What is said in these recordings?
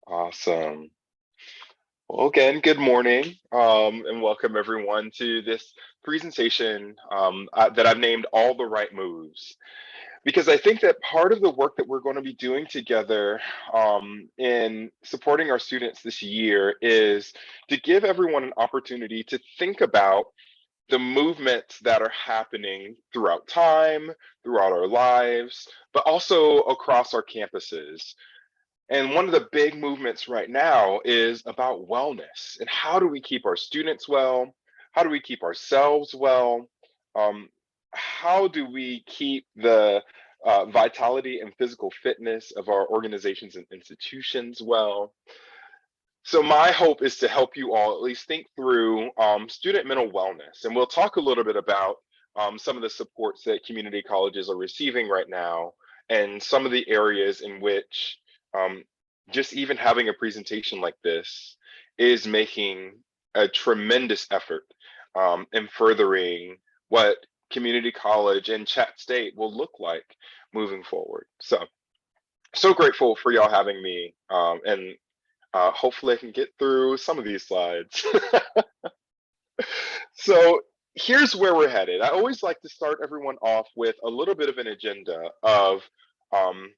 Awesome. Well, again, good morning, and welcome everyone to this presentation that I've named All the Right Moves. Because I think that part of the work that we're going to be doing together in supporting our students this year is to give everyone an opportunity to think about the movements that are happening throughout time, throughout our lives, but also across our campuses. And one of the big movements right now is about wellness and how do we keep our students well? How do we keep ourselves well? Um, how do we keep the vitality and physical fitness of our organizations and institutions well? So my hope is to help you all at least think through student mental wellness, and we'll talk a little bit about some of the supports that community colleges are receiving right now, and some of the areas in which um, just even having a presentation like this is making a tremendous effort in furthering what community college and Chat State will look like moving forward. So grateful for y'all having me, and hopefully I can get through some of these slides. So here's where we're headed. I always like to start everyone off with a little bit of an agenda of um,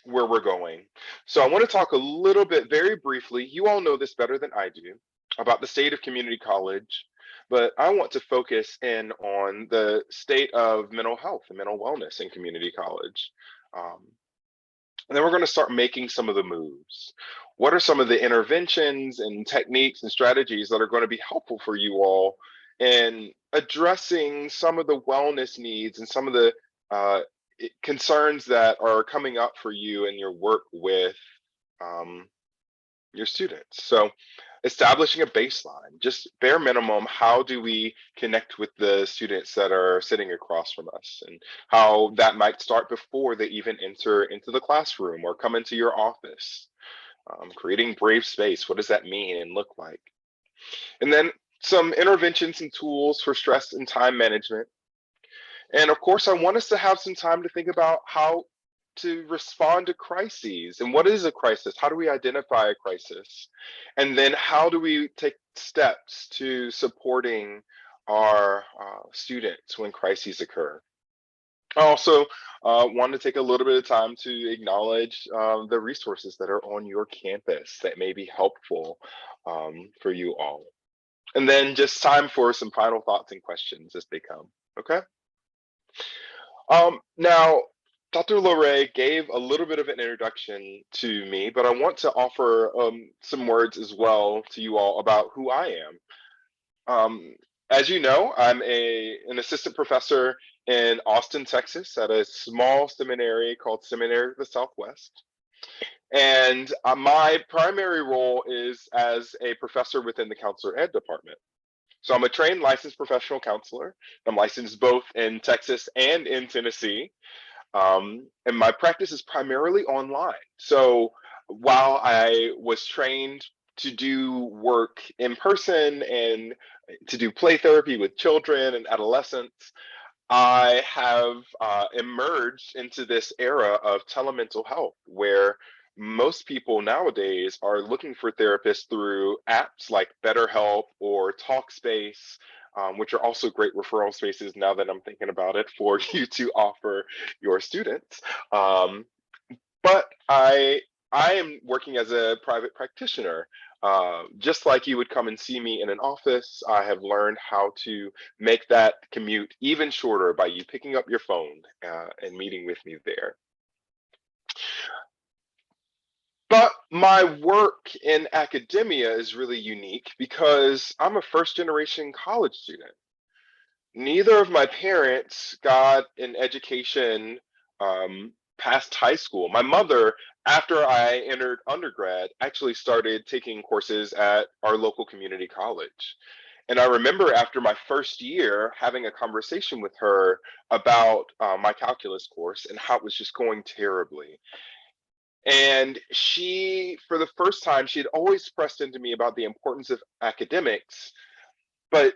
where we're going. So I want to talk a little bit very briefly. You all know this better than I do about the state of community college, but I want to focus in on the state of mental health and mental wellness in community college. Um, and then we're going to start making some of the moves. What are some of the interventions and techniques and strategies that are going to be helpful for you all in addressing some of the wellness needs and some of the uh, concerns that are coming up for you in your work with um, your students? So establishing a baseline, just bare minimum, how do we connect with the students that are sitting across from us, and how that might start before they even enter into the classroom or come into your office. Creating brave space, what does that mean and look like? And then some interventions and tools for stress and time management. And of course, I want us to have some time to think about how to respond to crises and what is a crisis? How do we identify a crisis? And then how do we take steps to supporting our students when crises occur? I also want to take a little bit of time to acknowledge the resources that are on your campus that may be helpful for you all. And then just time for some final thoughts and questions as they come. Okay. Now, Dr. Lorray gave a little bit of an introduction to me, but I want to offer some words as well to you all about who I am. As you know, I'm an assistant professor in Austin, Texas, at a small seminary called Seminary of the Southwest. And my primary role is as a professor within the counselor ed department. So I'm a trained licensed professional counselor. I'm licensed both in Texas and in Tennessee. And my practice is primarily online. So while I was trained to do work in person and to do play therapy with children and adolescents, I have emerged into this era of telemental health where most people nowadays are looking for therapists through apps like BetterHelp or Talkspace, which are also great referral spaces now that I'm thinking about it for you to offer your students. Um, but I am working as a private practitioner. Just like you would come and see me in an office, I have learned how to make that commute even shorter by you picking up your phone and meeting with me there. But my work in academia is really unique because I'm a first generation college student. Neither of my parents got an education past high school. My mother, after I entered undergrad, actually started taking courses at our local community college. And I remember after my first year having a conversation with her about my calculus course and how it was just going terribly. And she, for the first time, she had always pressed into me about the importance of academics, but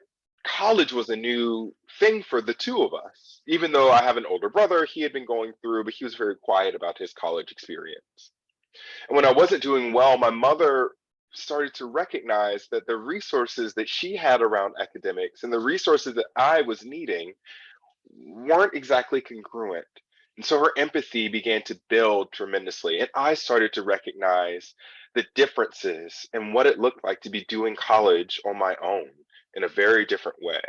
college was a new thing for the two of us. Even though I have an older brother, he had been going through, but he was very quiet about his college experience. And when I wasn't doing well, my mother started to recognize that the resources that she had around academics and the resources that I was needing weren't exactly congruent. And so her empathy began to build tremendously. And I started to recognize the differences and what it looked like to be doing college on my own in a very different way.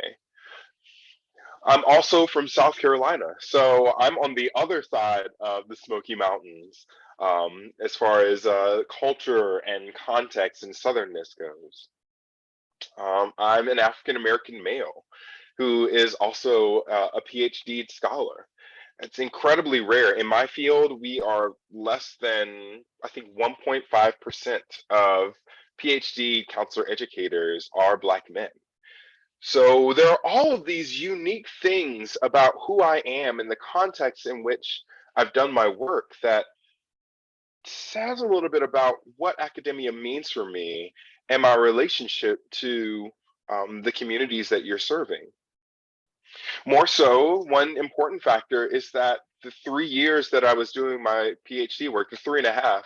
I'm also from South Carolina, so I'm on the other side of the Smoky Mountains as far as culture and context and southernness goes. I'm an African American male who is also a PhD scholar. It's incredibly rare. In my field, we are less than, I think, 1.5% of PhD counselor educators are Black men. So there are all of these unique things about who I am and the context in which I've done my work that says a little bit about what academia means for me and my relationship to the communities that you're serving. More so, one important factor is that the 3 years that I was doing my PhD work, the three and a half,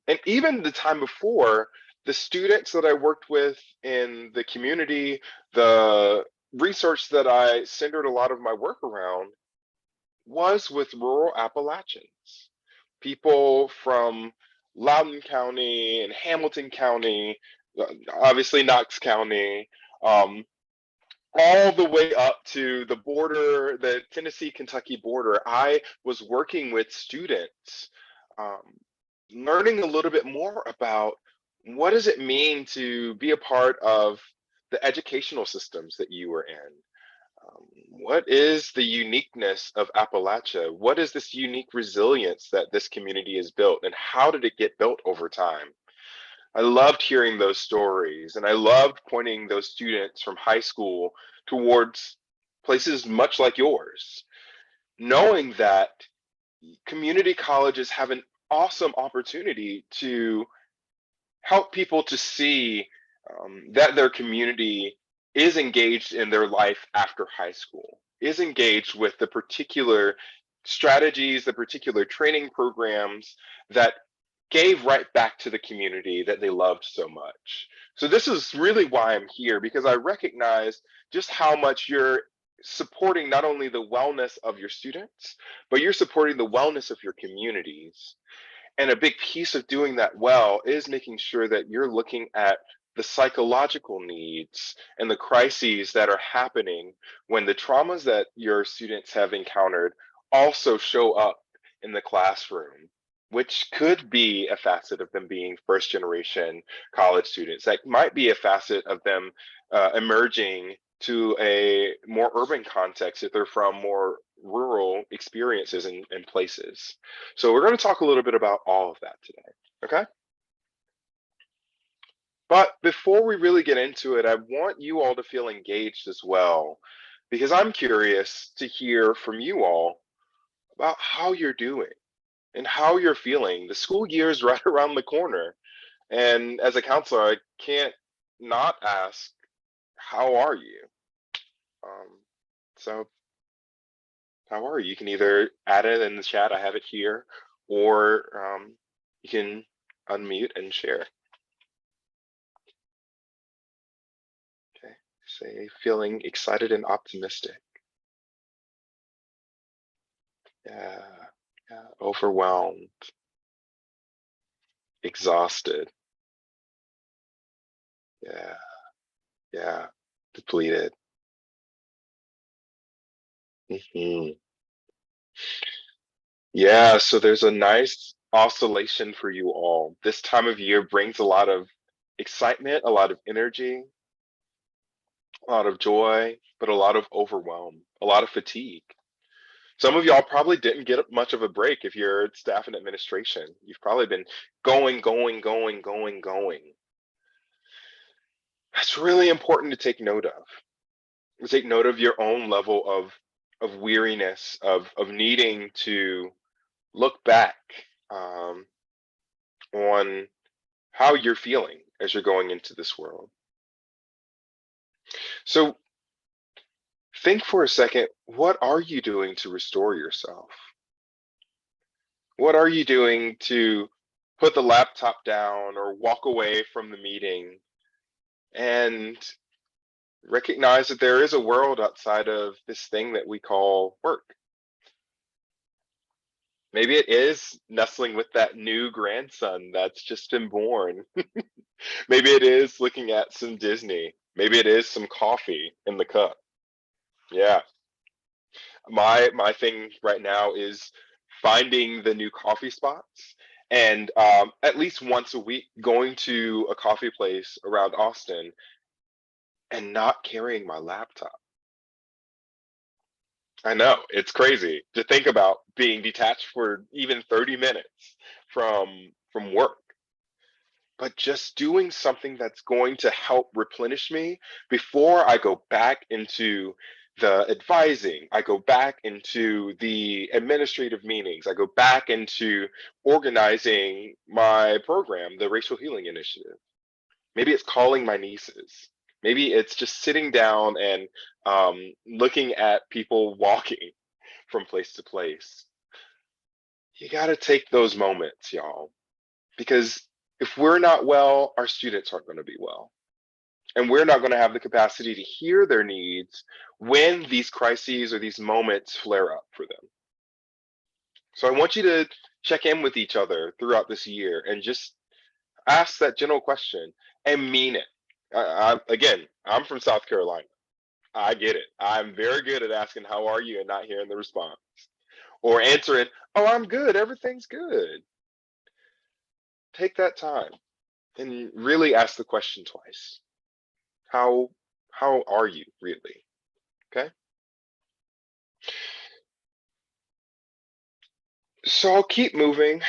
and even the time before, the students that I worked with in the community, the research that I centered a lot of my work around was with rural Appalachians. People from Loudoun County and Hamilton County, obviously Knox County, um, all the way up to the border, the Tennessee-Kentucky border. I was working with students, um, learning a little bit more about what does it mean to be a part of the educational systems that you were in. What is the uniqueness of Appalachia? What is this unique resilience that this community has built, and how did it get built over time? I loved hearing those stories, and I loved pointing those students from high school towards places much like yours, knowing that community colleges have an awesome opportunity to help people to see that their community is engaged in their life after high school, is engaged with the particular strategies, the particular training programs that gave right back to the community that they loved so much. So this is really why I'm here, because I recognize just how much you're supporting not only the wellness of your students, but you're supporting the wellness of your communities. And a big piece of doing that well is making sure that you're looking at the psychological needs and the crises that are happening when the traumas that your students have encountered also show up in the classroom, which could be a facet of them being first generation college students. That might be a facet of them emerging to a more urban context if they're from more rural experiences and places. So we're going to talk a little bit about all of that today, okay? But before we really get into it, I want you all to feel engaged as well, because I'm curious to hear from you all about how you're doing and how you're feeling. The school year is right around the corner. And as a counselor, I can't not ask, how are you? Um, so how are you? You can either add it in the chat, I have it here, or you can unmute and share. Okay, say feeling excited and optimistic. Yeah, yeah, overwhelmed, exhausted. Yeah, yeah, depleted. Hmm. Yeah, so there's a nice oscillation for you all. This time of year brings a lot of excitement, a lot of energy, a lot of joy, but a lot of overwhelm, a lot of fatigue. Some of y'all probably didn't get much of a break if you're staff and administration. You've probably been going, going, going, going, going. That's really important to take note of. Take note of your own level of weariness, of needing to look back um, on how you're feeling as you're going into this world. So think for a second, what are you doing to restore yourself? What are you doing to put the laptop down or walk away from the meeting and recognize that there is a world outside of this thing that we call work. Maybe it is nestling with that new grandson that's just been born. Maybe it is looking at some Disney. Maybe it is some coffee in the cup. Yeah. My thing right now is finding the new coffee spots and at least once a week going to a coffee place around Austin and not carrying my laptop. I know it's crazy to think about being detached for even 30 minutes from work, but just doing something that's going to help replenish me before I go back into the advising, I go back into the administrative meetings, I go back into organizing my program, the Racial Healing Initiative. Maybe it's calling my nieces. Maybe it's just sitting down and looking at people walking from place to place. You got to take those moments, y'all, because if we're not well, our students aren't going to be well. And we're not going to have the capacity to hear their needs when these crises or these moments flare up for them. So I want you to check in with each other throughout this year and just ask that general question and mean it. Again, I'm from South Carolina. I get it. I'm very good at asking, how are you, and not hearing the response. Or answering, oh, I'm good. Everything's good. Take that time and really ask the question twice. How are you really? Okay. So I'll keep moving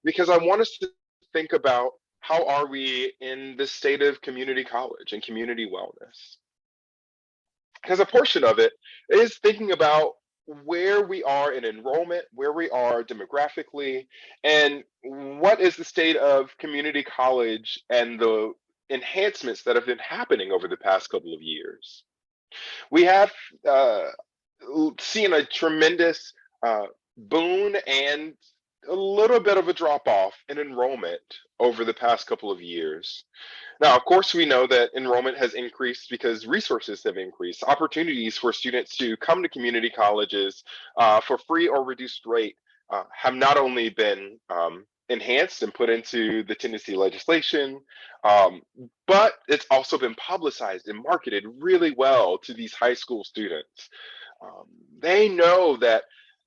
because I want us to think about how are we in the state of community college and community wellness. Because a portion of it is thinking about where we are in enrollment, where we are demographically, and what is the state of community college and the enhancements that have been happening over the past couple of years. We have uh, seen a tremendous boon and a little bit of a drop off in enrollment over the past couple of years. Now, of course, we know that enrollment has increased because resources have increased. Opportunities for students to come to community colleges for free or reduced rate have not only been enhanced and put into the Tennessee legislation, um, but it's also been publicized and marketed really well to these high school students. Um, they know that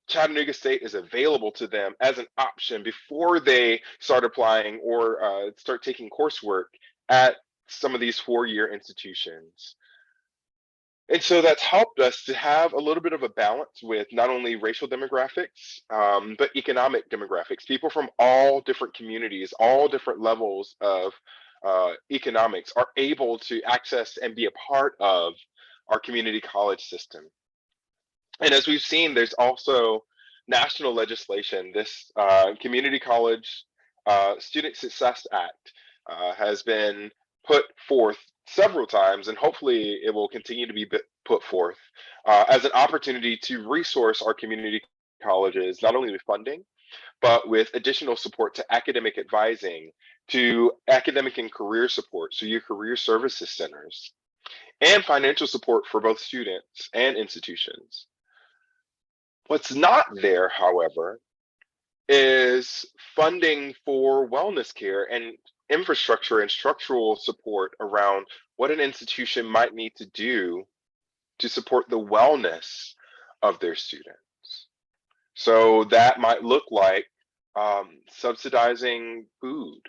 Chattanooga State is available to them as an option before they start applying or start taking coursework at some of these four-year institutions. And so that's helped us to have a little bit of a balance with not only racial demographics, but economic demographics. People from all different communities, all different levels of economics are able to access and be a part of our community college system. And as we've seen, there's also national legislation. This Community College Student Success Act has been put forth several times, and hopefully it will continue to be put forth as an opportunity to resource our community colleges, not only with funding, but with additional support to academic advising, to academic and career support, so your career services centers, and financial support for both students and institutions. What's not there, however, is funding for wellness care and infrastructure and structural support around what an institution might need to do to support the wellness of their students. So that might look like subsidizing food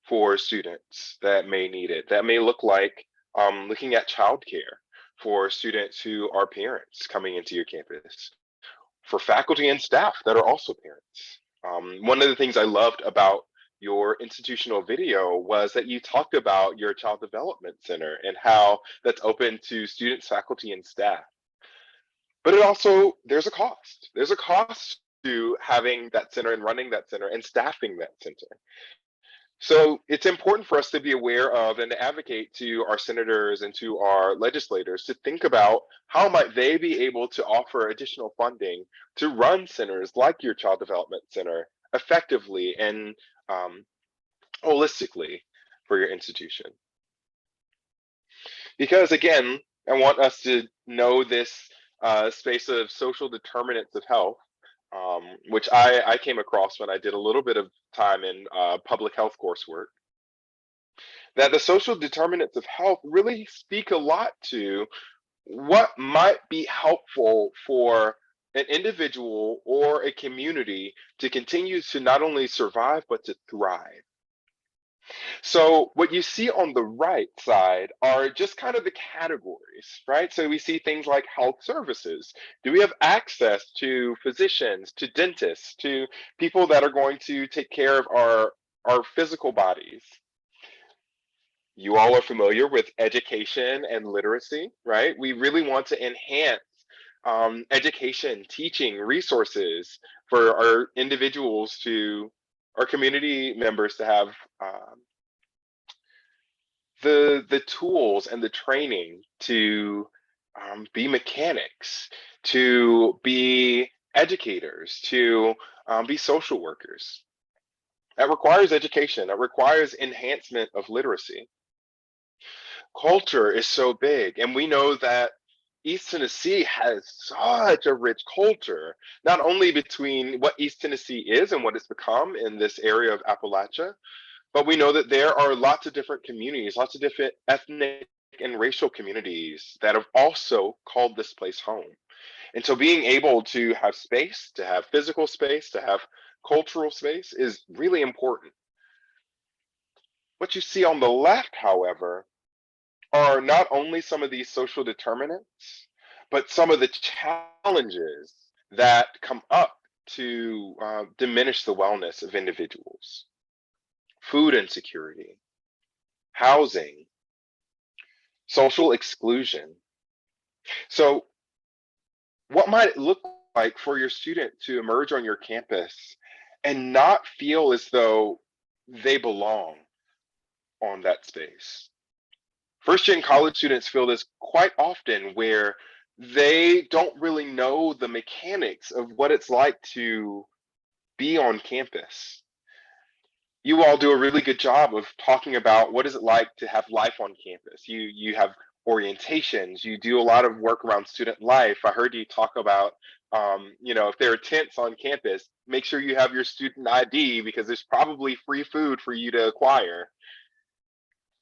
for students that may need it. That may look like looking at childcare for students who are parents coming into your campus, for faculty and staff that are also parents. One of the things I loved about your institutional video was that you talked about your child development center and how that's open to students, faculty, and staff. But it also, there's a cost. There's a cost to having that center and running that center and staffing that center. So it's important for us to be aware of and to advocate to our senators and to our legislators to think about how might they be able to offer additional funding to run centers like your Child Development Center effectively and holistically for your institution. Because again, I want us to know this space of social determinants of health, which I came across when I did a little bit of time in public health coursework, that the social determinants of health really speak a lot to what might be helpful for an individual or a community to continue to not only survive but to thrive. So what you see on the right side are just kind of the categories, right? So we see things like health services. Do we have access to physicians, to dentists, to people that are going to take care of our physical bodies? You all are familiar with education and literacy, right? We really want to enhance education, teaching, resources for our individuals to, our community members to have the tools and the training to be mechanics, to be educators, to be social workers. That requires education. That requires enhancement of literacy. Culture is so big, and we know that East Tennessee has such a rich culture, not only between what East Tennessee is and what it's become in this area of Appalachia, but we know that there are lots of different communities, lots of different ethnic and racial communities that have also called this place home. And so being able to have space, to have physical space, to have cultural space is really important. What you see on the left, however, are not only some of these social determinants, but some of the challenges that come up to diminish the wellness of individuals. Food insecurity, housing, social exclusion. So, what might it look like for your student to emerge on your campus and not feel as though they belong on that space? First gen college students feel this quite often where they don't really know the mechanics of what it's like to be on campus. You all do a really good job of talking about what is it like to have life on campus. You have orientations, you do a lot of work around student life. I heard you talk about if there are tents on campus, make sure you have your student ID because there's probably free food for you to acquire.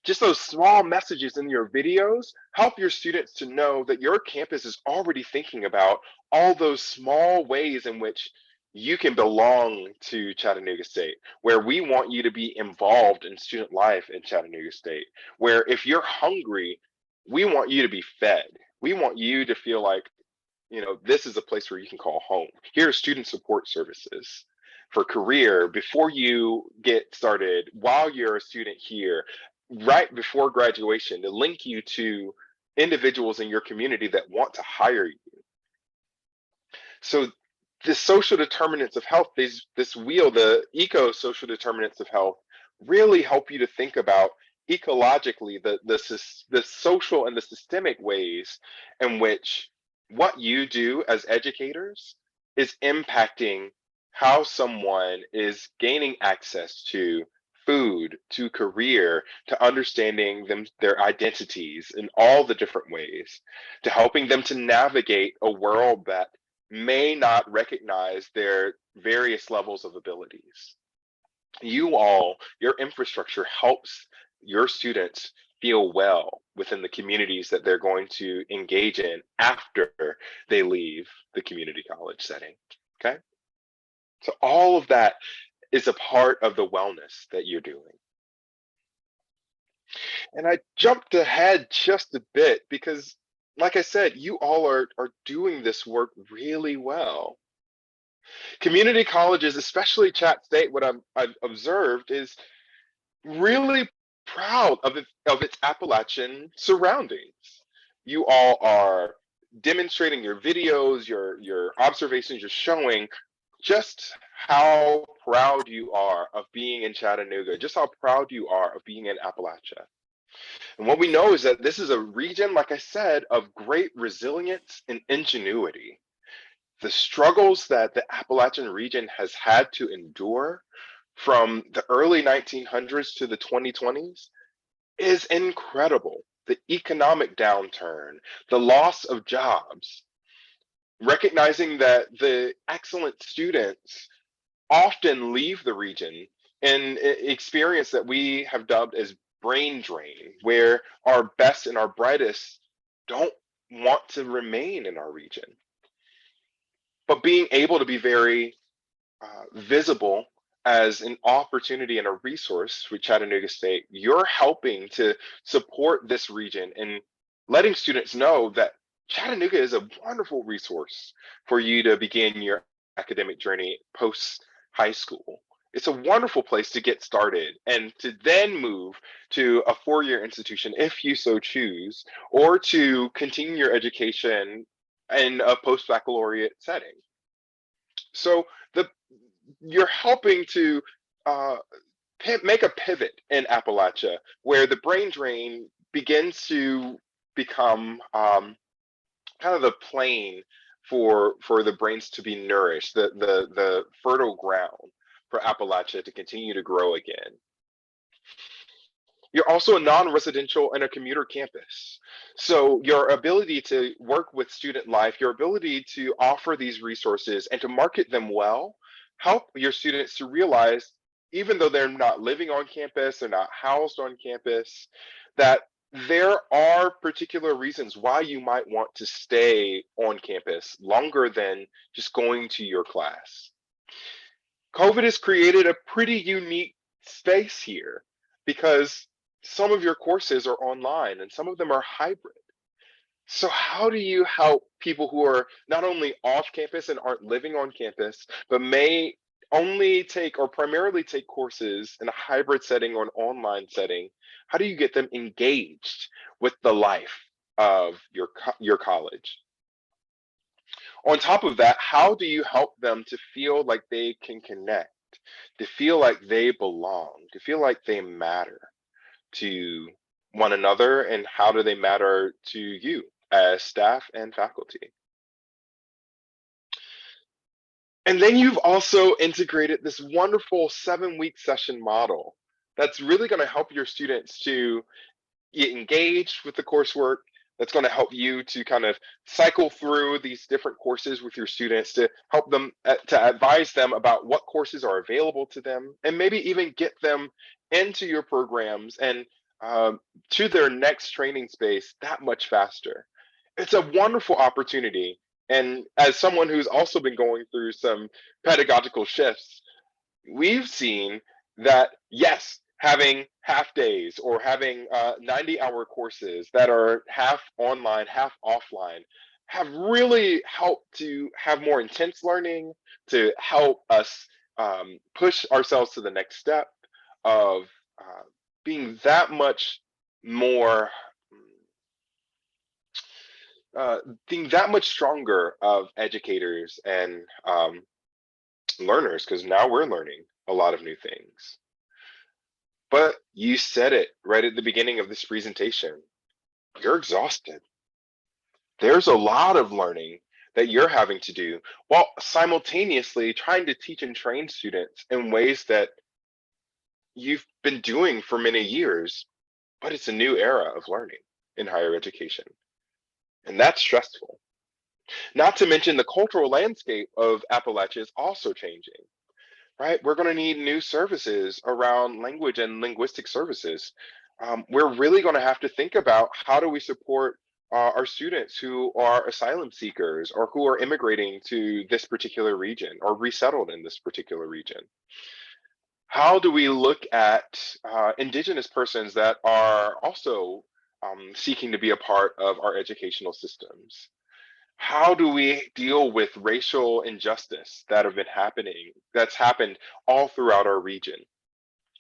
Just those small messages in your videos help your students to know that your campus is already thinking about all those small ways in which you can belong to Chattanooga State, where we want you to be involved in student life in Chattanooga State, where if you're hungry, we want you to be fed. We want you to feel like, this is a place where you can call home. Here are student support services for career before you get started, while you're a student here, right before graduation, to link you to individuals in your community that want to hire you. So the social determinants of health, this wheel, the eco-social determinants of health, really help you to think about ecologically the social and the systemic ways in which what you do as educators is impacting how someone is gaining access to food, to career, to understanding their identities in all the different ways, to helping them to navigate a world that may not recognize their various levels of abilities. Your infrastructure helps your students feel well within the communities that they're going to engage in after they leave the community college setting. Okay. So all of that is a part of the wellness that you're doing. And I jumped ahead just a bit because, like I said, you all are doing this work really well. Community colleges, especially Chat State, what I've observed is really proud of its Appalachian surroundings. You all are demonstrating your videos, your observations, you're showing just how proud you are of being in Chattanooga, just how proud you are of being in Appalachia. And what we know is that this is a region, like I said, of great resilience and ingenuity. The struggles that the Appalachian region has had to endure from the early 1900s to the 2020s is incredible. The economic downturn, the loss of jobs, recognizing that the excellent students often leave the region and experience that we have dubbed as brain drain, where our best and our brightest don't want to remain in our region. But being able to be very visible as an opportunity and a resource with Chattanooga State, you're helping to support this region and letting students know that Chattanooga is a wonderful resource for you to begin your academic journey post high school. It's a wonderful place to get started and to then move to a 4-year institution if you so choose, or to continue your education in a post baccalaureate setting. So the you're helping to uh, make a pivot in Appalachia where the brain drain begins to become kind of the plane for the brains to be nourished, the fertile ground for Appalachia to continue to grow again. You're also a non-residential and a commuter campus. So your ability to work with student life, your ability to offer these resources and to market them well, help your students to realize, even though they're not living on campus, they're not housed on campus, that there are particular reasons why you might want to stay on campus longer than just going to your class. COVID has created a pretty unique space here because some of your courses are online and some of them are hybrid. So, how do you help people who are not only off campus and aren't living on campus, but may only take or primarily take courses in a hybrid setting or an online setting? How do you get them engaged with the life of your college? On top of that, how do you help them to feel like they can connect, to feel like they belong, to feel like they matter to one another, and how do they matter to you as staff and faculty? And then you've also integrated this wonderful 7-week session model that's really going to help your students to get engaged with the coursework. That's going to help you to kind of cycle through these different courses with your students to help them to advise them about what courses are available to them, and maybe even get them into your programs and to their next training space that much faster. It's a wonderful opportunity. And as someone who's also been going through some pedagogical shifts, we've seen that yes, having half days or having 90-hour courses that are half online, half offline have really helped to have more intense learning, to help us push ourselves to the next step of being that much more, uh, being that much stronger of educators and learners, because now we're learning a lot of new things. But you said it right at the beginning of this presentation. You're exhausted. There's a lot of learning that you're having to do while simultaneously trying to teach and train students in ways that you've been doing for many years, but it's a new era of learning in higher education. And that's stressful. Not to mention the cultural landscape of Appalachia is also changing, right? We're going to need new services around language and linguistic services. We're really going to have to think about how do we support our students who are asylum seekers or who are immigrating to this particular region or resettled in this particular region. How do we look at Indigenous persons that are also seeking to be a part of our educational systems? How do we deal with racial injustice that have been happening, that's happened all throughout our region?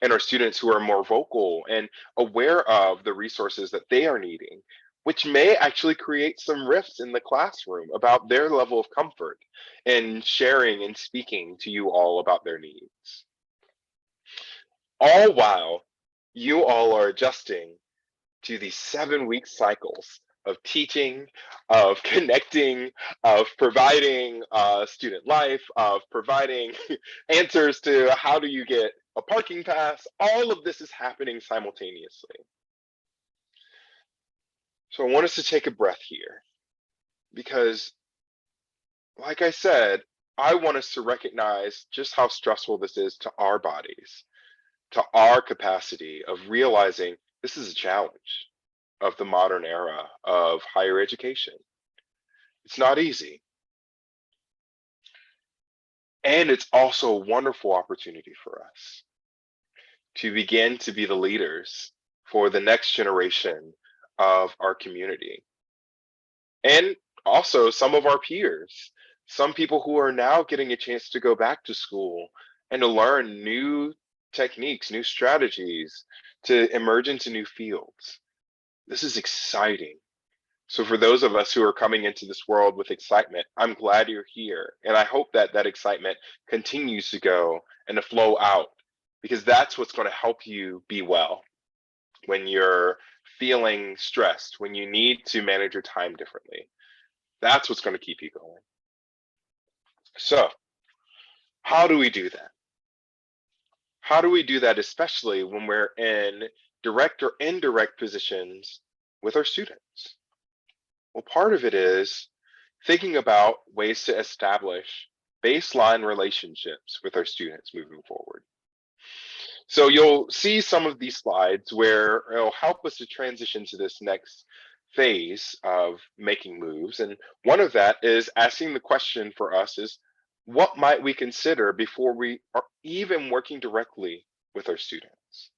And our students who are more vocal and aware of the resources that they are needing, which may actually create some rifts in the classroom about their level of comfort in sharing and speaking to you all about their needs. All while you all are adjusting to these 7-week cycles of teaching, of connecting, of providing student life, of providing answers to how do you get a parking pass. All of this is happening simultaneously. So I want us to take a breath here because, like I said, I want us to recognize just how stressful this is to our bodies, to our capacity of realizing this is a challenge of the modern era of higher education. It's not easy. And it's also a wonderful opportunity for us to begin to be the leaders for the next generation of our community. And also some of our peers, some people who are now getting a chance to go back to school and to learn new techniques, new strategies to emerge into new fields. This is exciting. So for those of us who are coming into this world with excitement, I'm glad you're here. And I hope that that excitement continues to go and to flow out because that's what's going to help you be well when you're feeling stressed, when you need to manage your time differently. That's what's going to keep you going. So, how do we do that? How do we do that, especially when we're in direct or indirect positions with our students? Well, part of it is thinking about ways to establish baseline relationships with our students moving forward. So you'll see some of these slides where it'll help us to transition to this next phase of making moves. And one of that is asking the question for us is, what might we consider before we are even working directly with our students?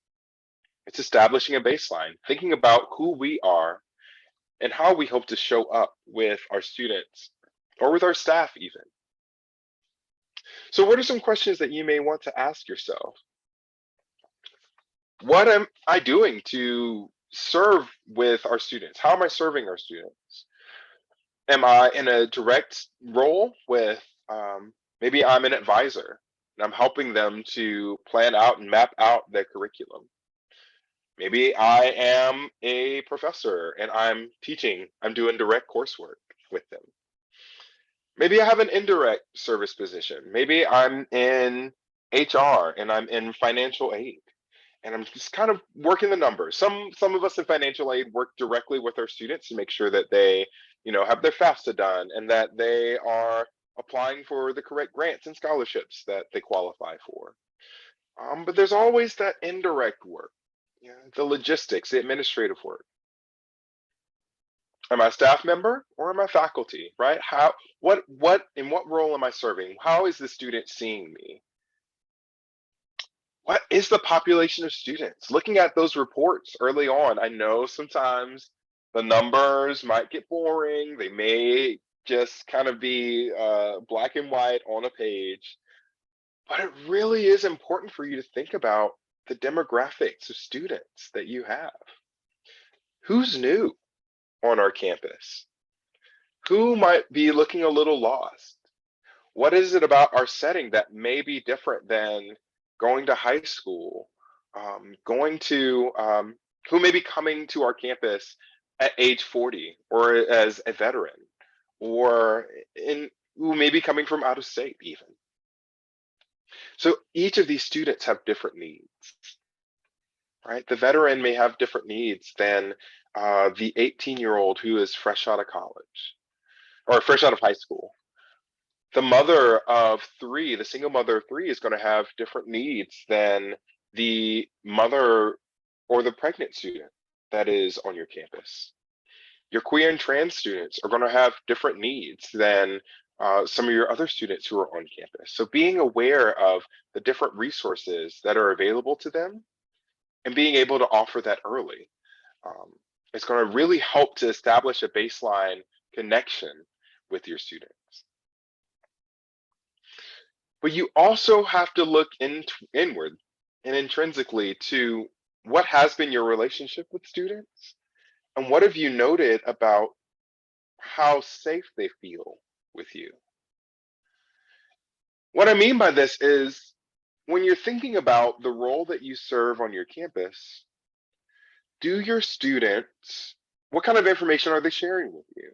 It's establishing a baseline, thinking about who we are and how we hope to show up with our students or with our staff even. So what are some questions that you may want to ask yourself? What am I doing to serve with our students? How am I serving our students? Am I in a direct role with, maybe I'm an advisor and I'm helping them to plan out and map out their curriculum. Maybe I am a professor and I'm teaching, I'm doing direct coursework with them. Maybe I have an indirect service position. Maybe I'm in HR and I'm in financial aid and I'm just kind of working the numbers. Some of us in financial aid work directly with our students to make sure that they, have their FAFSA done and that they are applying for the correct grants and scholarships that they qualify for. But there's always that indirect work, the logistics, the administrative work. Am I a staff member or am I faculty, right? In what role am I serving? How is the student seeing me? What is the population of students? Looking at those reports early on, I know sometimes the numbers might get boring. They may just kind of be black and white on a page, but it really is important for you to think about the demographics of students that you have. Who's new on our campus? Who might be looking a little lost? What is it about our setting that may be different than going to high school, going to who may be coming to our campus at age 40 or as a veteran, or who may be coming from out of state even. So each of these students have different needs, right? The veteran may have different needs than the 18-year-old who is fresh out of college or fresh out of high school. The mother of three, the single mother of three, is going to have different needs than the mother or the pregnant student that is on your campus. Your queer and trans students are going to have different needs than some of your other students who are on campus. So being aware of the different resources that are available to them and being able to offer that early, it's going to really help to establish a baseline connection with your students. But you also have to look inward and intrinsically to what has been your relationship with students and what have you noted about how safe they feel with you. What I mean by this is when you're thinking about the role that you serve on your campus, do your students, what kind of information are they sharing with you?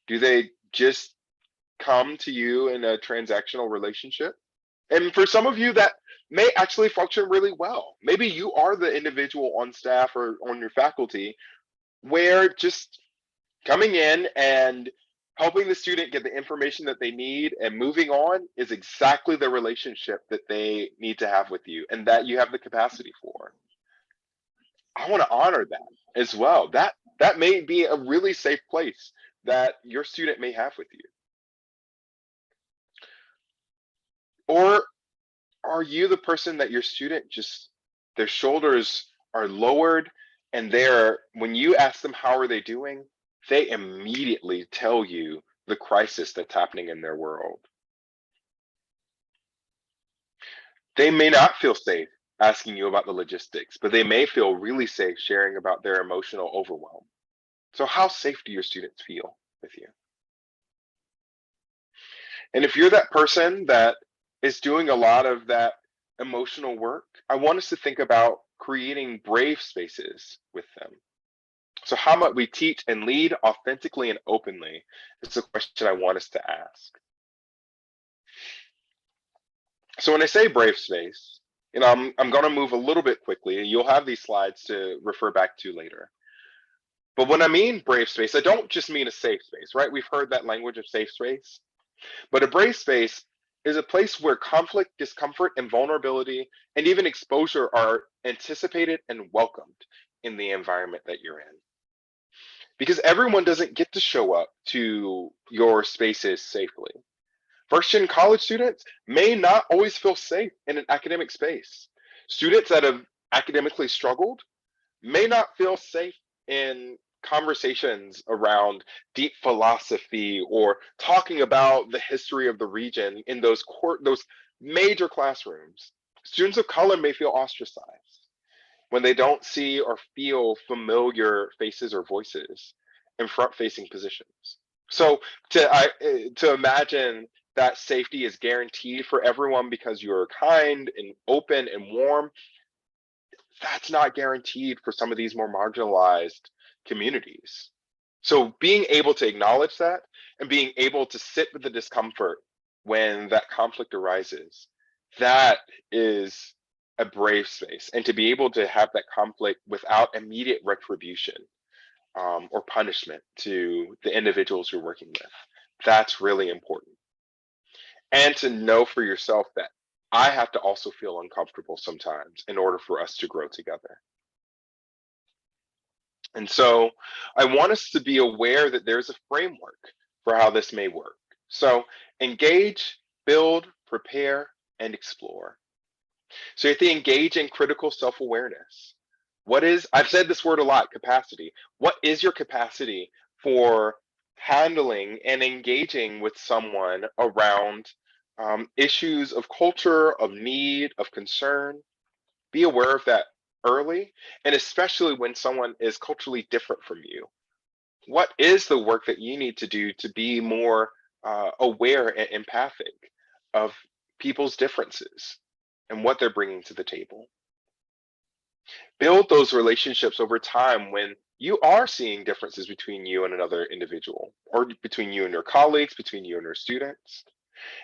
Do they just come to you in a transactional relationship? And for some of you, may actually function really well. Maybe you are the individual on staff or on your faculty where just coming in and helping the student get the information that they need and moving on is exactly the relationship that they need to have with you and that you have the capacity for. I want to honor that as well. That may be a really safe place that your student may have with you. Or are you the person that your student just their shoulders are lowered and they're when you ask them how are they doing, they immediately tell you the crisis that's happening in their world. They may not feel safe asking you about the logistics, but they may feel really safe sharing about their emotional overwhelm. So how safe do your students feel with you? And if you're that person that is doing a lot of that emotional work, I want us to think about creating brave spaces with them. So, how might we teach and lead authentically and openly? It's a question I want us to ask. So, when I say brave space, I'm going to move a little bit quickly. You'll have these slides to refer back to later. But when I mean brave space, I don't just mean a safe space, right? We've heard that language of safe space. But a brave space is a place where conflict, discomfort, and vulnerability, and even exposure are anticipated and welcomed in the environment that you're in. Because everyone doesn't get to show up to your spaces safely. First gen college students may not always feel safe in an academic space. Students that have academically struggled may not feel safe in conversations around deep philosophy or talking about the history of the region in those major classrooms. Students of color may feel ostracized when they don't see or feel familiar faces or voices in front-facing positions. So to imagine that safety is guaranteed for everyone because you're kind and open and warm, that's not guaranteed for some of these more marginalized communities. So being able to acknowledge that and being able to sit with the discomfort when that conflict arises, that is a brave space. And to be able to have that conflict without immediate retribution or punishment to the individuals you're working with, that's really important. And to know for yourself that I have to also feel uncomfortable sometimes in order for us to grow together. And so I want us to be aware that there's a framework for how this may work. So engage, build, prepare, and explore. So you have to engage in critical self-awareness. I've said this word a lot, capacity. What is your capacity for handling and engaging with someone around issues of culture, of need, of concern? Be aware of that early, and especially when someone is culturally different from you. What is the work that you need to do to be more aware and empathic of people's differences and what they're bringing to the table? Build those relationships over time when you are seeing differences between you and another individual, or between you and your colleagues, between you and your students,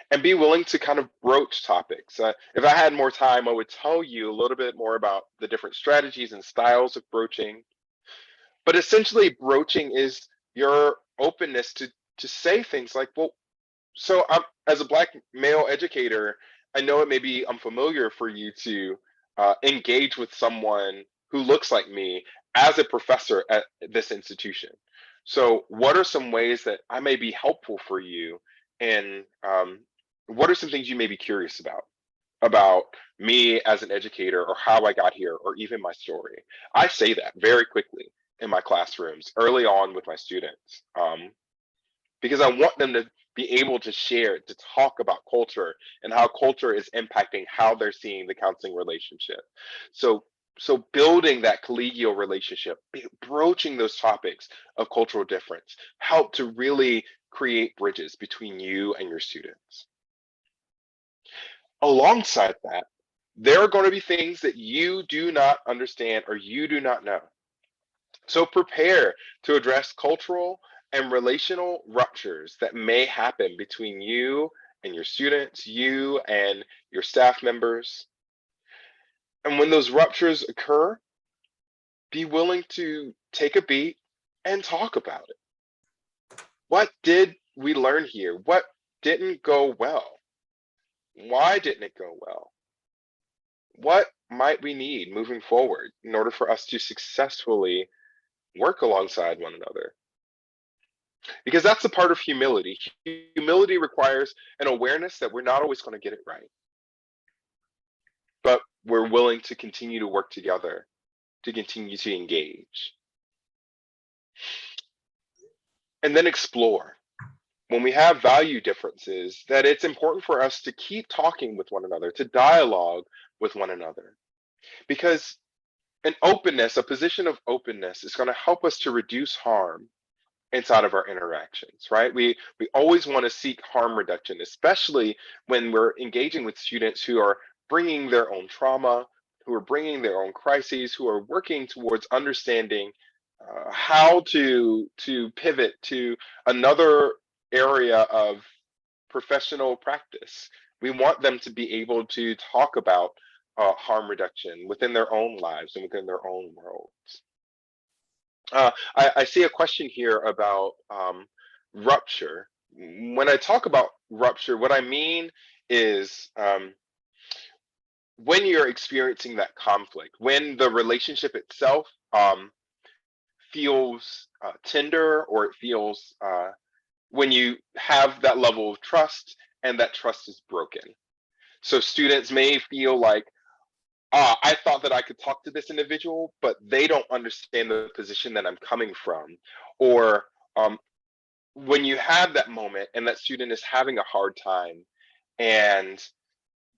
and be willing to kind of broach topics. If I had more time, I would tell you a little bit more about the different strategies and styles of broaching. But essentially, broaching is your openness to say things like, well, so as a Black male educator, I know it may be unfamiliar for you to engage with someone who looks like me as a professor at this institution. So, what are some ways that I may be helpful for you? And what are some things you may be curious about me as an educator, or how I got here, or even my story? I say that very quickly in my classrooms early on with my students. Because I want them to be able to share, to talk about culture and how culture is impacting how they're seeing the counseling relationship. So, so building that collegial relationship, broaching those topics of cultural difference, help to really create bridges between you and your students. Alongside that, there are going to be things that you do not understand or you do not know. So prepare to address cultural and relational ruptures that may happen between you and your students, you and your staff members. And when those ruptures occur, be willing to take a beat and talk about it. What did we learn here? What didn't go well? Why didn't it go well? What might we need moving forward in order for us to successfully work alongside one another? Because that's the part of humility. Humility requires an awareness that we're not always going to get it right, but we're willing to continue to work together, to continue to engage, and then explore. When we have value differences, that it's important for us to keep talking with one another, to dialogue with one another. Because an openness, a position of openness, is going to help us to reduce harm inside of our interactions, right? We always want to seek harm reduction, especially when we're engaging with students who are bringing their own trauma, who are bringing their own crises, who are working towards understanding how to pivot to another area of professional practice. We want them to be able to talk about harm reduction within their own lives and within their own worlds. I see a question here about rupture. When I talk about rupture, what I mean is when you're experiencing that conflict, when the relationship itself feels tender, or it feels when you have that level of trust and that trust is broken. So students may feel like, I thought that I could talk to this individual, but they don't understand the position that I'm coming from. Or when you have that moment and that student is having a hard time, and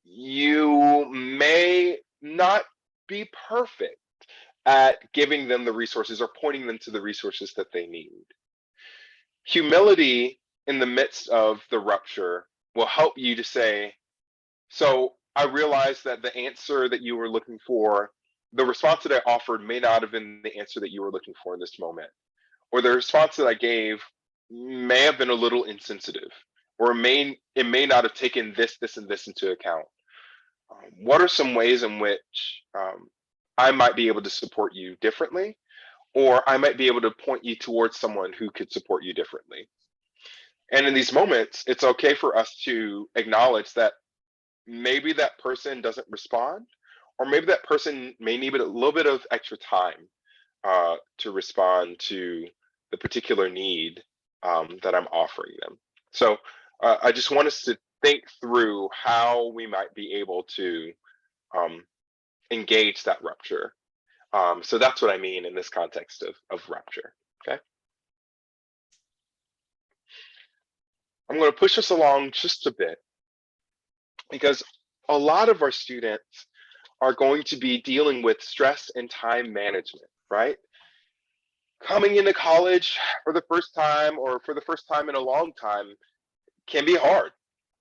you may not be perfect at giving them the resources or pointing them to the resources that they need. Humility in the midst of the rupture will help you to say, so I realized that the answer that you were looking for, the response that I offered may not have been the answer that you were looking for in this moment. Or the response that I gave may have been a little insensitive, or it may not have taken this, and this into account. What are some ways in which I might be able to support you differently, or I might be able to point you towards someone who could support you differently? And in these moments, it's okay for us to acknowledge that maybe that person doesn't respond, or maybe that person may need a little bit of extra time to respond to the particular need that I'm offering them. So I just want us to think through how we might be able to um, engage that rupture. So that's what I mean in this context of rupture. Okay. I'm going to push us along just a bit, because a lot of our students are going to be dealing with stress and time management, right? Coming into college for the first time, or for the first time in a long time, can be hard.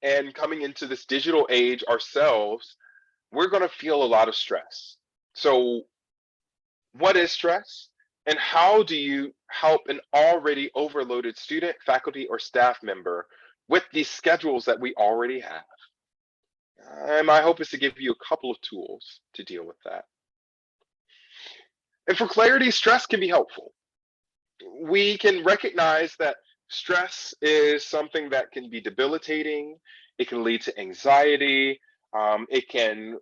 And coming into this digital age ourselves, we're going to feel a lot of stress. So, what is stress? And how do you help an already overloaded student, faculty, or staff member with these schedules that we already have? And my hope is to give you a couple of tools to deal with that. And for clarity, stress can be helpful. We can recognize that stress is something that can be debilitating. It can lead to anxiety. It can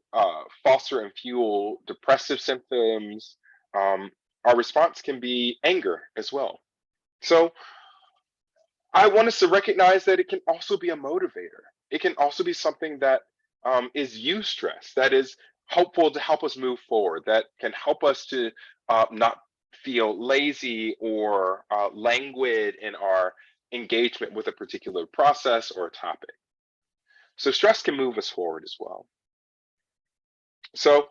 foster and fuel depressive symptoms. Our response can be anger as well. So I want us to recognize that it can also be a motivator. It can also be something that is eustress, that is helpful to help us move forward, that can help us to not feel lazy or languid in our engagement with a particular process or a topic. So stress can move us forward as well. So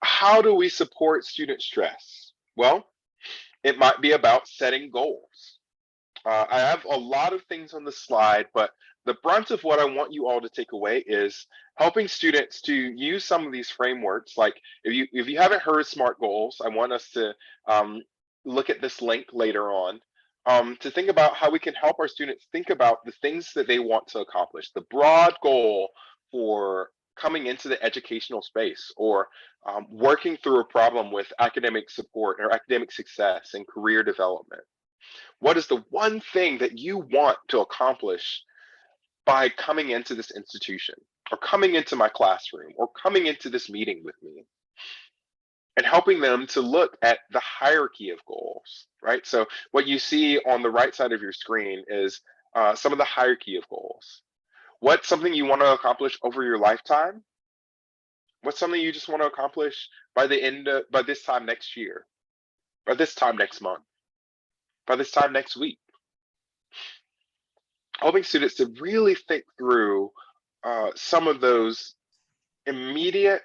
how do we support student stress? Well, it might be about setting goals. I have a lot of things on the slide, but the brunt of what I want you all to take away is helping students to use some of these frameworks. Like if you haven't heard SMART goals, I want us to look at this link later on, to think about how we can help our students think about the things that they want to accomplish, the broad goal for coming into the educational space, or working through a problem with academic support or academic success and career development? What is the one thing that you want to accomplish by coming into this institution, or coming into my classroom, or coming into this meeting with me? And helping them to look at the hierarchy of goals, right? So what you see on the right side of your screen is some of the hierarchy of goals. What's something you want to accomplish over your lifetime? What's something you just want to accomplish by by this time next year, by this time next month, by this time next week? Helping students to really think through some of those immediate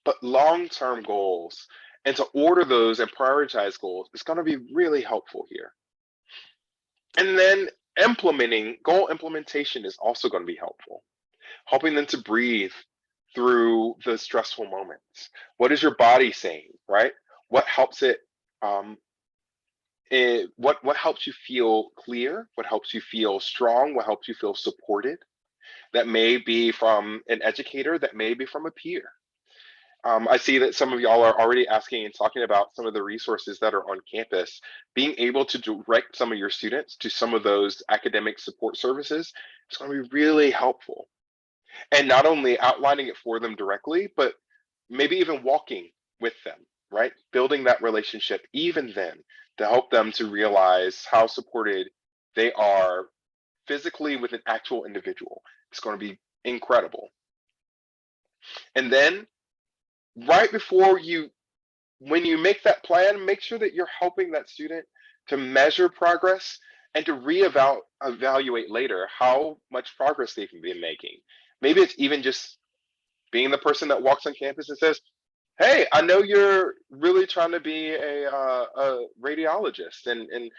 but long-term goals, and to order those and prioritize goals is going to be really helpful here. And then goal implementation is also going to be helpful, helping them to breathe through the stressful moments. What is your body saying, right? What helps what helps you feel clear? What helps you feel strong? What helps you feel supported? That may be from an educator, that may be from a peer. I see that some of y'all are already asking and talking about some of the resources that are on campus. Being able to direct some of your students to some of those academic support services is going to be really helpful. And not only outlining it for them directly, but maybe even walking with them, right? Building that relationship even then, to help them to realize how supported they are physically with an actual individual. It's going to be incredible. And then right before when you make that plan, make sure that you're helping that student to measure progress and to evaluate later how much progress they've been making. Maybe it's even just being the person that walks on campus and says, "Hey, I know you're really trying to be a radiologist, and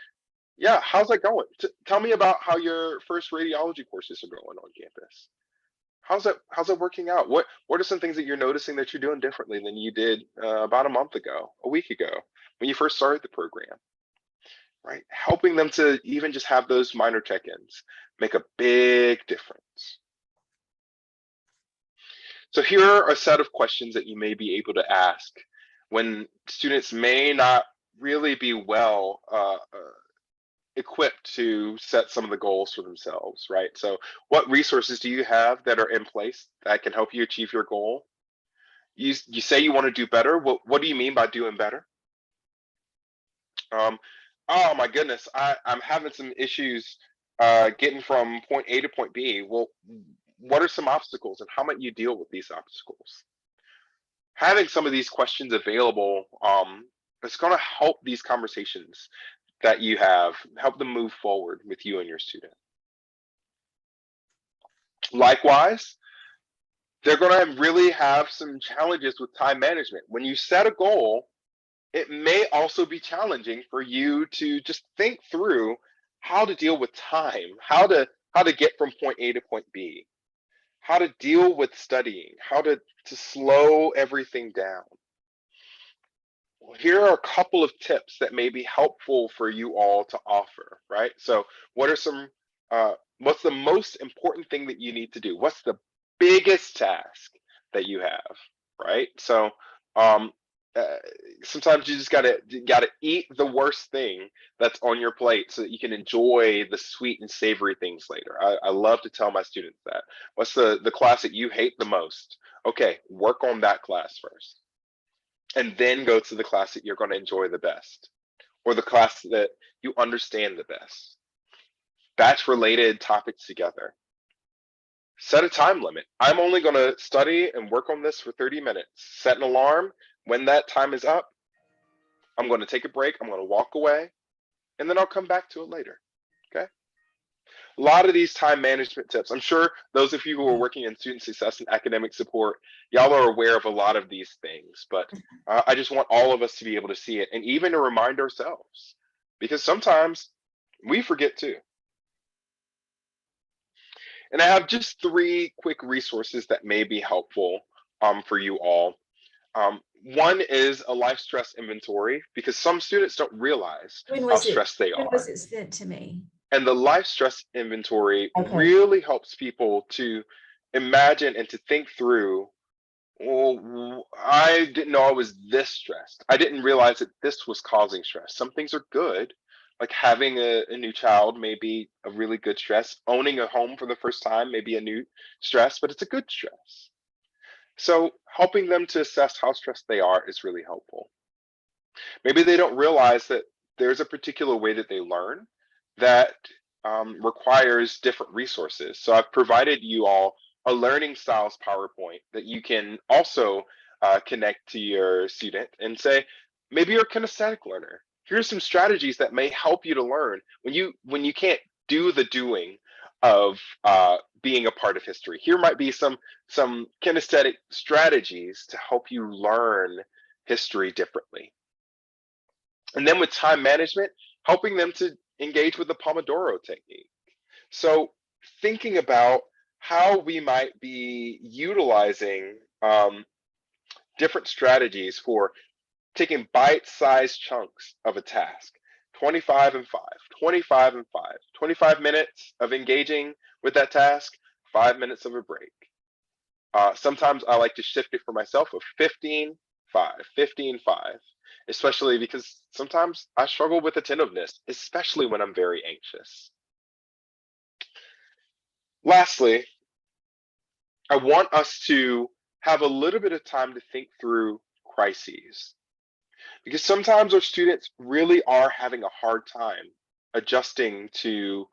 yeah, how's that going? Tell me about how your first radiology courses are going on campus. How's that working out? What are some things that you're noticing that you're doing differently than you did about a month ago, a week ago, when you first started the program?" Right? Helping them to even just have those minor check-ins make a big difference. So here are a set of questions that you may be able to ask when students may not really be well equipped to set some of the goals for themselves, right? So what resources do you have that are in place that can help you achieve your goal? You say you want to do better. What do you mean by doing better? Oh my goodness, I'm having some issues getting from point A to point B. Well, what are some obstacles, and how might you deal with these obstacles? Having some of these questions available, it's going to help these conversations that you have, help them move forward with you and your student. Likewise, they're going to really have some challenges with time management. When you set a goal, it may also be challenging for you to just think through how to deal with time, how to get from point A to point B, how to deal with studying, how to slow everything down. Here are a couple of tips that may be helpful for you all to offer, right? So what are some what's the most important thing that you need to do? What's the biggest task that you have, right? So sometimes you just gotta eat the worst thing that's on your plate so that you can enjoy the sweet and savory things later. I love to tell my students that. What's the class that you hate the most? Okay, work on that class first, and then go to the class that you're going to enjoy the best, or the class that you understand the best. Batch related topics together. Set a time limit. I'm only going to study and work on this for 30 minutes. Set an alarm. When that time is up, I'm going to take a break. I'm going to walk away, and then I'll come back to it later. Okay? A lot of these time management tips, I'm sure those of you who are working in student success and academic support, y'all are aware of a lot of these things, but I just want all of us to be able to see it, and even to remind ourselves, because sometimes we forget too. And I have just 3 quick resources that may be helpful for you all. One is a life stress inventory, because some students don't realize how stressed they are. When was it sent to me? And the life stress inventory really helps people to imagine and to think through, well, I didn't know I was this stressed. I didn't realize that this was causing stress. Some things are good, like having a new child may be a really good stress. Owning a home for the first time may be a new stress, but it's a good stress. So helping them to assess how stressed they are is really helpful. Maybe they don't realize that there's a particular way that they learn that requires different resources. So I've provided you all a learning styles PowerPoint that you can also connect to your student and say, maybe you're a kinesthetic learner. Here's some strategies that may help you to learn when you can't do the doing of being a part of history. Here might be some kinesthetic strategies to help you learn history differently. And then with time management, helping them to engage with the Pomodoro technique. So thinking about how we might be utilizing different strategies for taking bite-sized chunks of a task, 25 and 5, 25 and 5, 25 minutes of engaging with that task, 5 minutes of a break. Sometimes I like to shift it for myself of 15, 5, 15, 5, especially because sometimes I struggle with attentiveness, especially when I'm very anxious. Lastly, I want us to have a little bit of time to think through crises because sometimes our students really are having a hard time adjusting to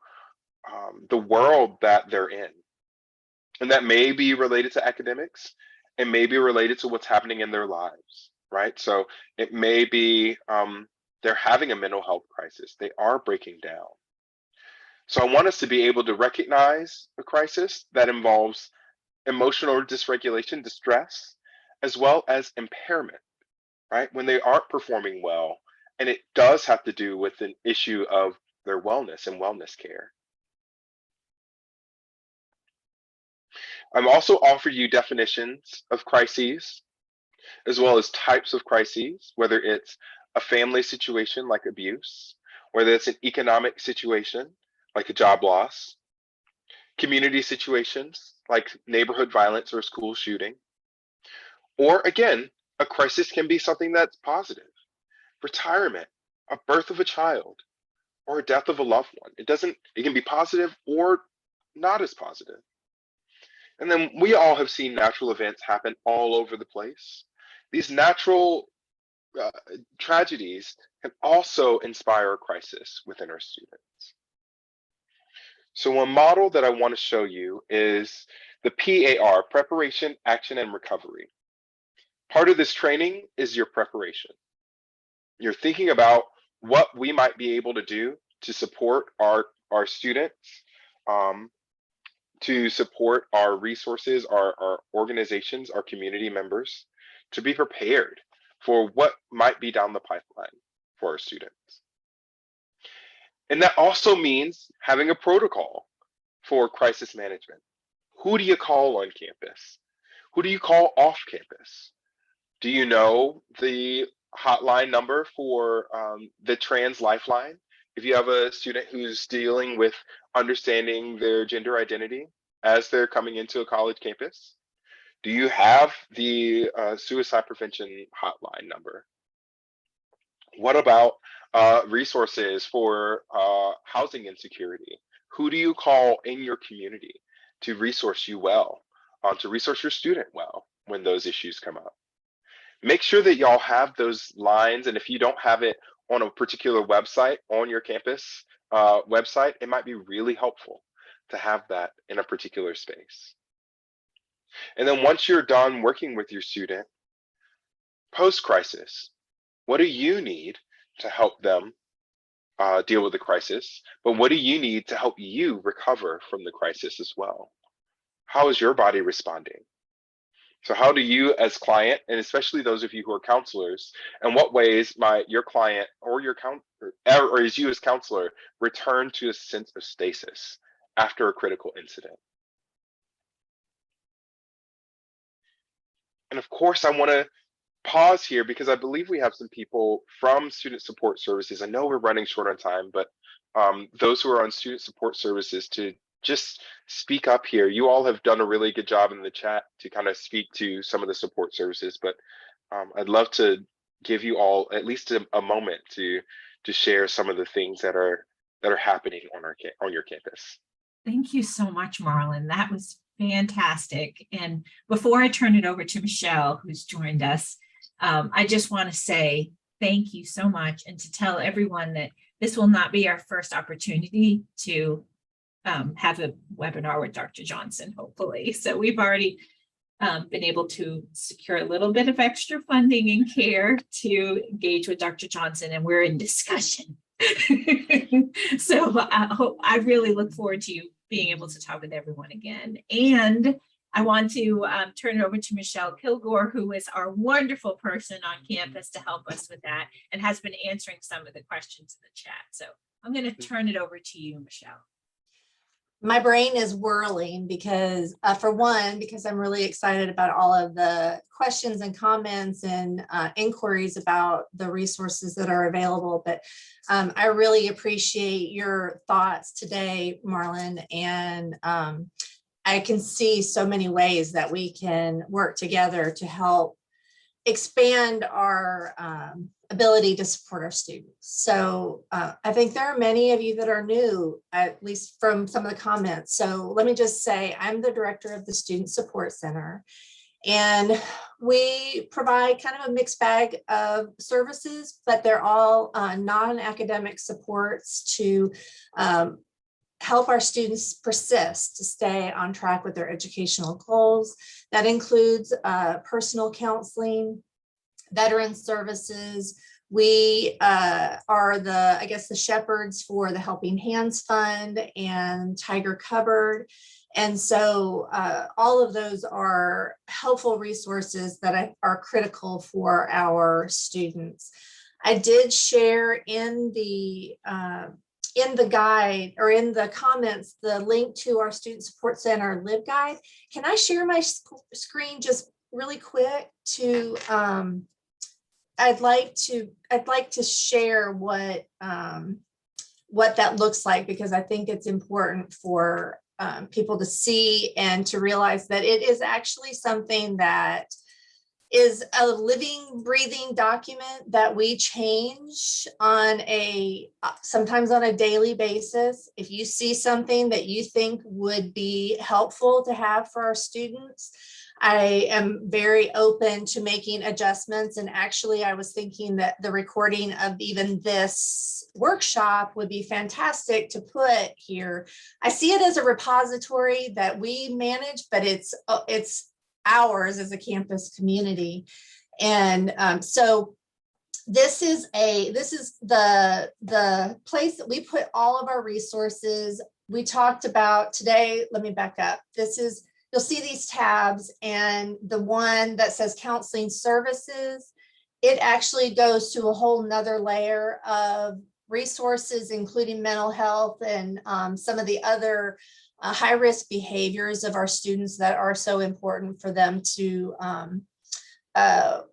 the world that they're in. And that may be related to academics and may be related to what's happening in their lives, right? So it may be they're having a mental health crisis. They are breaking down. So I want us to be able to recognize a crisis that involves emotional dysregulation, distress, as well as impairment, right? When they aren't performing well, and it does have to do with an issue of their wellness and wellness care. I'm also offered you definitions of crises, as well as types of crises, whether it's a family situation like abuse, whether it's an economic situation like a job loss, community situations like neighborhood violence or a school shooting, or again, a crisis can be something that's positive, retirement, a birth of a child, or a death of a loved one. It can be positive or not as positive. And then we all have seen natural events happen all over the place. These natural uh, tragedies can also inspire a crisis within our students. So one model that I want to show you is the PAR, Preparation, Action, and Recovery. Part of this training is your preparation. You're thinking about what we might be able to do to support our students, um, to support our resources, our organizations, our community members, to be prepared for what might be down the pipeline for our students. And that also means having a protocol for crisis management. Who do you call on campus? Who do you call off campus? Do you know the hotline number for the Trans Lifeline? If you have a student who's dealing with understanding their gender identity as they're coming into a college campus, do you have the suicide prevention hotline number? What about resources for housing insecurity? Who do you call in your community to resource you well, to resource your student well when those issues come up? Make sure that y'all have those lines, and if you don't have it on a particular website on your campus website, it might be really helpful to have that in a particular space. And then once you're done working with your student, post-crisis, what do you need to help them deal with the crisis? But what do you need to help you recover from the crisis as well? How is your body responding? So how do you as client, and especially those of you who are counselors, in what ways might your client or or as you as counselor return to a sense of stasis after a critical incident? And of course, I want to pause here because I believe we have some people from student support services. I know we're running short on time, but those who are on student support services to just speak up here. You all have done a really good job in the chat to kind of speak to some of the support services, but I'd love to give you all at least a moment to share some of the things that are happening on your campus. Thank you so much, Marlon. That was fantastic. And before I turn it over to Michelle, who's joined us, I just want to say thank you so much, and to tell everyone that this will not be our first opportunity to have a webinar with Dr. Johnson, hopefully. So we've already been able to secure a little bit of extra funding and care to engage with Dr. Johnson, and we're in discussion. So I really look forward to you being able to talk with everyone again. And I want to turn it over to Michelle Kilgore, who is our wonderful person on campus to help us with that and has been answering some of the questions in the chat. So I'm going to turn it over to you, Michelle. My brain is whirling because for one, because I'm really excited about all of the questions and comments and inquiries about the resources that are available. But I really appreciate your thoughts today, Marlon. And I can see so many ways that we can work together to help expand our ability to support our students. So I think there are many of you that are new, at least from some of the comments. So let me just say, I'm the director of the Student Support Center, and we provide kind of a mixed bag of services, but they're all non-academic supports to help our students persist, to stay on track with their educational goals. That includes personal counseling, veteran services. We are the, I guess, the shepherds for the Helping Hands Fund and Tiger Cupboard. And so all of those are helpful resources that are critical for our students. I did share in the guide, or in the comments, the link to our Student Support Center LibGuide. Can I share my screen just really quick to I'd like to share what that looks like, because I think it's important for people to see and to realize that it is actually something that is a living, breathing document that we change on sometimes on a daily basis. If you see something that you think would be helpful to have for our students, I am very open to making adjustments. And actually, I was thinking that the recording of even this workshop would be fantastic to put here. I see it as a repository that we manage, but it's ours as a campus community. And so this is the place that we put all of our resources. We talked about today, let me back up. You'll see these tabs, and the one that says counseling services, it actually goes to a whole nother layer of resources, including mental health and some of the other high-risk behaviors of our students that are so important for them to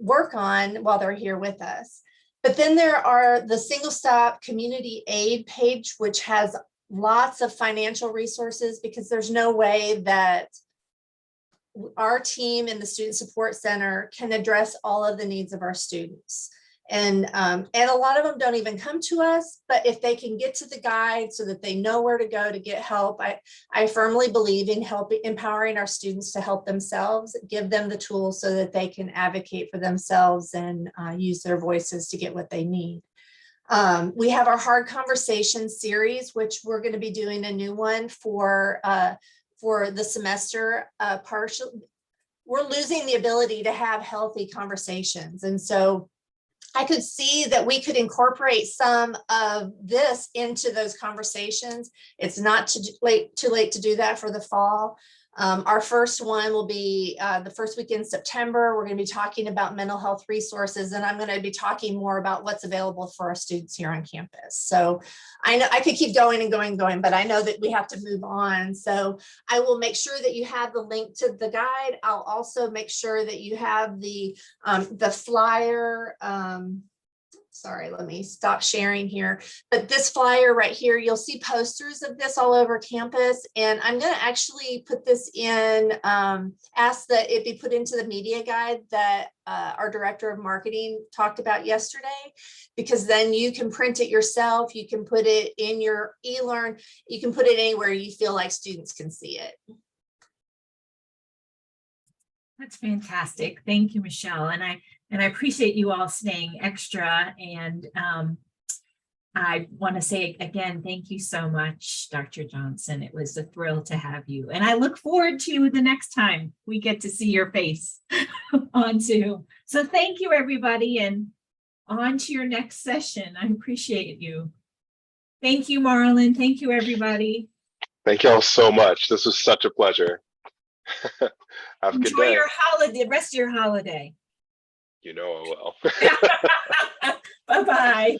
work on while they're here with us. But then there are the single stop community aid page, which has lots of financial resources, because there's no way that our team in the Student Support Center can address all of the needs of our students. And a lot of them don't even come to us, but if they can get to the guide so that they know where to go to get help, I firmly believe in empowering our students to help themselves, give them the tools so that they can advocate for themselves and use their voices to get what they need. We have our Hard Conversation series, which we're going to be doing a new one for the semester. We're losing the ability to have healthy conversations. And so I could see that we could incorporate some of this into those conversations. It's not too late to do that for the fall. Our first one will be the first week in September. We're going to be talking about mental health resources, and I'm going to be talking more about what's available for our students here on campus. So I know I could keep going and going, but I know that we have to move on. So I will make sure that you have the link to the guide. I'll also make sure that you have the flyer sorry, let me stop sharing here. But this flyer right here, you'll see posters of this all over campus. And I'm going to actually put this in, ask that it be put into the media guide that our director of marketing talked about yesterday, because then you can print it yourself. You can put it in your e-learn. You can put it anywhere you feel like students can see it. That's fantastic. Thank you, Michelle. And I appreciate you all staying extra. And I want to say again, thank you so much, Dr. Johnson. It was a thrill to have you. And I look forward to the next time we get to see your face on Zoom. So thank you, everybody, and on to your next session. I appreciate you. Thank you, Marlon. Thank you, everybody. Thank y'all so much. This was such a pleasure. Have a good Enjoy day. your holiday, rest of your holiday. You know I will. Bye-bye.